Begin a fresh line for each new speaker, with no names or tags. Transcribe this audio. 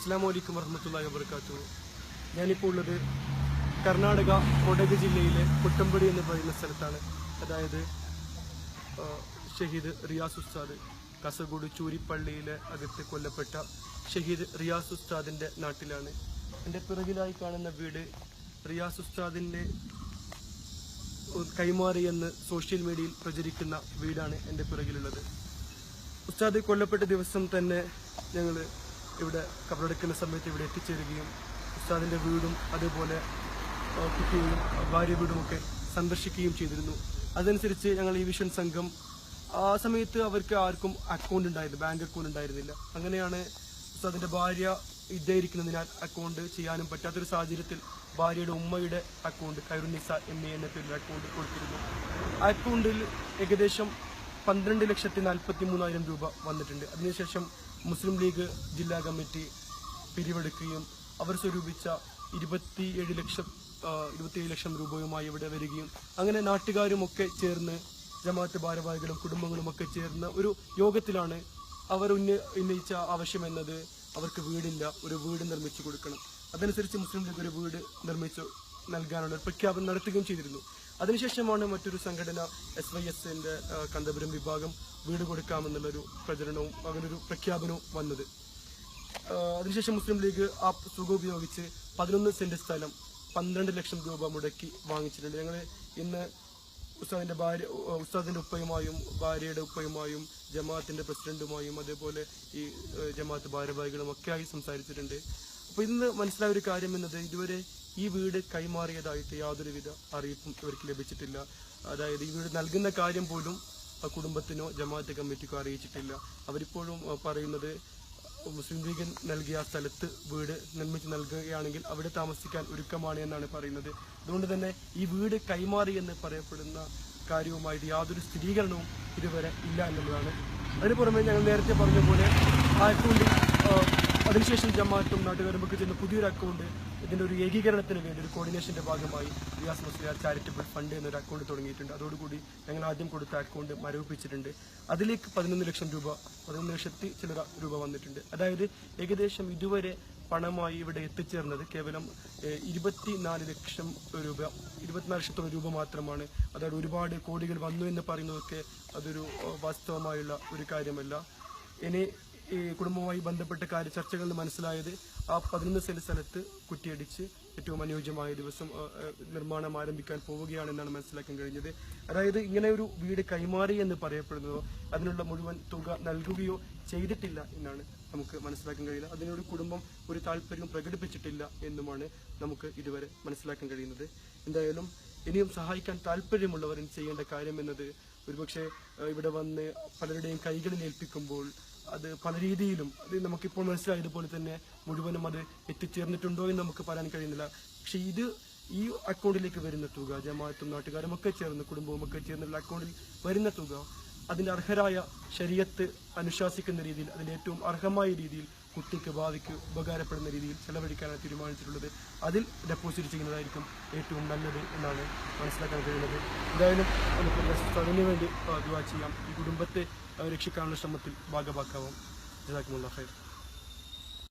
അസ്സലാമു അലൈക്കും വറഹ്മത്തുള്ളാഹി വബറകാതുഹു. ഞാനിപ്പോൾ ഉള്ളത് കർണാടക കൊടക് ജില്ലയിലെ കുട്ടമ്പടി എന്ന് പറയുന്ന സ്ഥലത്താണ്. അതായത് ഷഹീദ് റിയാസ് ഉസ്താദ്, കാസർഗോഡ് ചൂരിപ്പള്ളിയിലെ അകത്ത് കൊല്ലപ്പെട്ട ഷഹീദ് റിയാസ് ഉസ്താദിന്റെ നാട്ടിലാണ്. എൻ്റെ പിറകിലായി കാണുന്ന വീട് റിയാസ് ഉസ്താദിന്റെ കൈമാറിയെന്ന് സോഷ്യൽ മീഡിയയിൽ പ്രചരിക്കുന്ന വീടാണ് എൻ്റെ പിറകിലുള്ളത്. ഉസ്താദ് കൊല്ലപ്പെട്ട ദിവസം തന്നെ ഞങ്ങൾ ഇവിടെ കബറടക്കുന്ന സമയത്ത് ഇവിടെ എത്തിച്ചേരുകയും ഉസ്താദിന്റെ വീടും അതേപോലെ കുട്ടിയും ഭാര്യ വീടുമൊക്കെ സന്ദർശിക്കുകയും ചെയ്തിരുന്നു. അതനുസരിച്ച് ഞങ്ങൾ ഈ വിഷൻ സംഘം ആ സമയത്ത് അവർക്ക് ആർക്കും അക്കൗണ്ട് ഉണ്ടായിരുന്നു, ബാങ്ക് അക്കൗണ്ട് ഉണ്ടായിരുന്നില്ല. അങ്ങനെയാണ് ഉസ്താദിന്റെ ഭാര്യ ഇതായിരിക്കുന്നതിനാൽ അക്കൗണ്ട് ചെയ്യാനും പറ്റാത്തൊരു സാഹചര്യത്തിൽ ഭാര്യയുടെ ഉമ്മയുടെ അക്കൗണ്ട് ഖൈറുന്നിസ എന്ന പേരിൽ അക്കൗണ്ട് കൊടുത്തിരുന്നു. ആ അക്കൗണ്ടിൽ ഏകദേശം 12,43,000 രൂപ വന്നിട്ടുണ്ട്. അതിനുശേഷം മുസ്ലിം ലീഗ് ജില്ലാ കമ്മിറ്റി പിരിവെടുക്കുകയും അവർ സ്വരൂപിച്ച 27 ലക്ഷം രൂപയുമായി ഇവിടെ വരികയും അങ്ങനെ നാട്ടുകാരുമൊക്കെ ചേർന്ന് ജമാഅത്ത് ഭാരവാഹികളും കുടുംബങ്ങളും ഒക്കെ ചേർന്ന ഒരു യോഗത്തിലാണ് അവർ ഉന്നയിച്ച ആവശ്യം എന്നത് അവർക്ക് വീടില്ല, ഒരു വീട് നിർമ്മിച്ചു കൊടുക്കണം. അതനുസരിച്ച് മുസ്ലിം ലീഗ് ഒരു വീട് നിർമ്മിച്ചു നൽകാനുള്ള പ്രഖ്യാപനം നടത്തുകയും ചെയ്തിരുന്നു. അതിനുശേഷമാണ് മറ്റൊരു സംഘടന SYSന്റെ കന്തപുരം വിഭാഗം വീട് കൊടുക്കാമെന്നുള്ളൊരു പ്രചരണവും അങ്ങനൊരു പ്രഖ്യാപനവും വന്നത്. അതിനുശേഷം മുസ്ലിം ലീഗ് ആ തുക ഉപയോഗിച്ച് 11 സെന്റ് സ്ഥലം 12 ലക്ഷം രൂപ മുടക്കി വാങ്ങിച്ചിട്ടുണ്ട്. ഞങ്ങൾ ഇന്ന് ഉസ്താദിന്റെ ഉപ്പയുമായും ഭാര്യയുടെ ഉപ്പയുമായും ജമാഅത്തിന്റെ പ്രസിഡന്റുമായും അതേപോലെ ഈ ജമാഅത്ത് ഭാരവാഹികളും ഒക്കെയായി സംസാരിച്ചിട്ടുണ്ട്. അപ്പൊ ഇന്ന് മനസ്സിലായ ഒരു കാര്യം എന്നത് ഇതുവരെ ഈ വീട് കൈമാറിയതായിട്ട് യാതൊരുവിധ അറിയിപ്പും ഇവർക്ക് ലഭിച്ചിട്ടില്ല. അതായത് ഈ വീട് നൽകുന്ന കാര്യം പോലും കുടുംബത്തിനോ ജമാഅത്ത് കമ്മിറ്റിക്കോ അറിയിച്ചിട്ടില്ല. അവരിപ്പോഴും പറയുന്നത് മുസ്ലിം ലീഗ് നൽകിയ സ്ഥലത്ത് വീട് നിർമ്മിച്ച് നൽകുകയാണെങ്കിൽ അവിടെ താമസിക്കാൻ ഒരുക്കമാണ് എന്നാണ് പറയുന്നത്. അതുകൊണ്ട് തന്നെ ഈ വീട് കൈമാറി എന്ന് പറയപ്പെടുന്ന കാര്യവുമായിട്ട് യാതൊരു സ്ഥിരീകരണവും ഇതുവരെ ഇല്ല എന്നുള്ളതാണ്. അതിന് പുറമെ ഞങ്ങൾ നേരത്തെ പറഞ്ഞ പോലെ ആ അക്കൗണ്ടിൽ അതിനുശേഷം ജമാഅത്തും നാട്ടുകാരുമൊക്കെ ചെന്ന് പുതിയൊരു അക്കൗണ്ട് ഇതിന്റെ ഒരു ഏകീകരണത്തിന് വേണ്ടി ഒരു കോർഡിനേഷന്റെ ഭാഗമായി റിയാസ് മുസ്ലിയാർ ചാരിറ്റബിൾ ഫണ്ട് എന്നൊരു അക്കൗണ്ട് തുടങ്ങിയിട്ടുണ്ട്. അതോടുകൂടി ഞങ്ങൾ ആദ്യം കൊടുത്ത അക്കൗണ്ട് മരവിപ്പിച്ചിട്ടുണ്ട്. അതിലേക്ക് 11 ലക്ഷം രൂപ 11 ലക്ഷത്തി ചില്ലറ രൂപ വന്നിട്ടുണ്ട്. അതായത് ഏകദേശം ഇതുവരെ പണമായി ഇവിടെ എത്തിച്ചേർന്നത് കേവലം 24 ലക്ഷത്തോളം രൂപ മാത്രമാണ്. അതായത് ഒരുപാട് കോടികൾ വന്നു എന്ന് പറയുന്നതൊക്കെ അതൊരു വാസ്തവമായുള്ള ഒരു കാര്യമല്ല. ഇനി ഈ കുടുംബവുമായി ബന്ധപ്പെട്ട ചർച്ചകളിൽ മനസ്സിലായത് ആ 11 സെന്റ് സ്ഥലത്ത് കുറ്റിയടിച്ച് ഏറ്റവും അനുയോജ്യമായ ദിവസം നിർമ്മാണം ആരംഭിക്കാൻ പോവുകയാണെന്നാണ് മനസ്സിലാക്കാൻ കഴിഞ്ഞത്. അതായത് ഇങ്ങനെ ഒരു വീട് കൈമാറി എന്ന് പറയപ്പെടുന്നതോ അതിനുള്ള മുഴുവൻ തുക നൽകുകയോ ചെയ്തിട്ടില്ല എന്നാണ് നമുക്ക് മനസ്സിലാക്കാൻ കഴിയുന്നത്. അതിനോട് കുടുംബം ഒരു താല്പര്യം പ്രകടിപ്പിച്ചിട്ടില്ല എന്നുമാണ് നമുക്ക് ഇതുവരെ മനസ്സിലാക്കാൻ കഴിയുന്നത്. എന്തായാലും ഇനിയും സഹായിക്കാൻ താല്പര്യമുള്ളവർ ചെയ്യേണ്ട കാര്യം എന്നത് ഒരുപക്ഷെ ഇവിടെ വന്ന് പലരുടെയും കൈകളിൽ ഏൽപ്പിക്കുമ്പോൾ അത് പല രീതിയിലും അത് നമുക്കിപ്പോൾ മനസ്സിലായതുപോലെ തന്നെ മുഴുവനും അത് എത്തിച്ചേർന്നിട്ടുണ്ടോ എന്ന് നമുക്ക് പറയാൻ കഴിയുന്നില്ല. പക്ഷെ ഈ അക്കൗണ്ടിലേക്ക് വരുന്ന തുക ജമാഅത്തും നാട്ടുകാരും ഒക്കെ ചേർന്ന് കുടുംബവും ഒക്കെ ചേർന്നുള്ള അക്കൗണ്ടിൽ വരുന്ന തുക അതിന്റെ അർഹരായ ശരീഅത്ത് അനുശാസിക്കുന്ന രീതിയിൽ അതിന്റെ ഏറ്റവും അർഹമായ രീതിയിൽ കുട്ടിക്ക് ഭാവിക്ക് ഉപകാരപ്പെടുന്ന രീതിയിൽ ചെലവഴിക്കാനാണ് തീരുമാനിച്ചിട്ടുള്ളത്. അതിൽ ഡെപ്പോസിറ്റ് ചെയ്യുന്നതായിരിക്കും ഏറ്റവും നല്ലത് എന്നാണ് മനസ്സിലാക്കാൻ കഴിയുന്നത്. എന്തായാലും നമുക്ക് അതിനുവേണ്ടി ദുആ ചെയ്യാം. ഈ കുടുംബത്തെ രക്ഷിക്കാനുള്ള ശ്രമത്തിൽ ഭാഗഭാക്കാവാം. ജസാക്കുമുല്ലാഹ് ഖൈർ.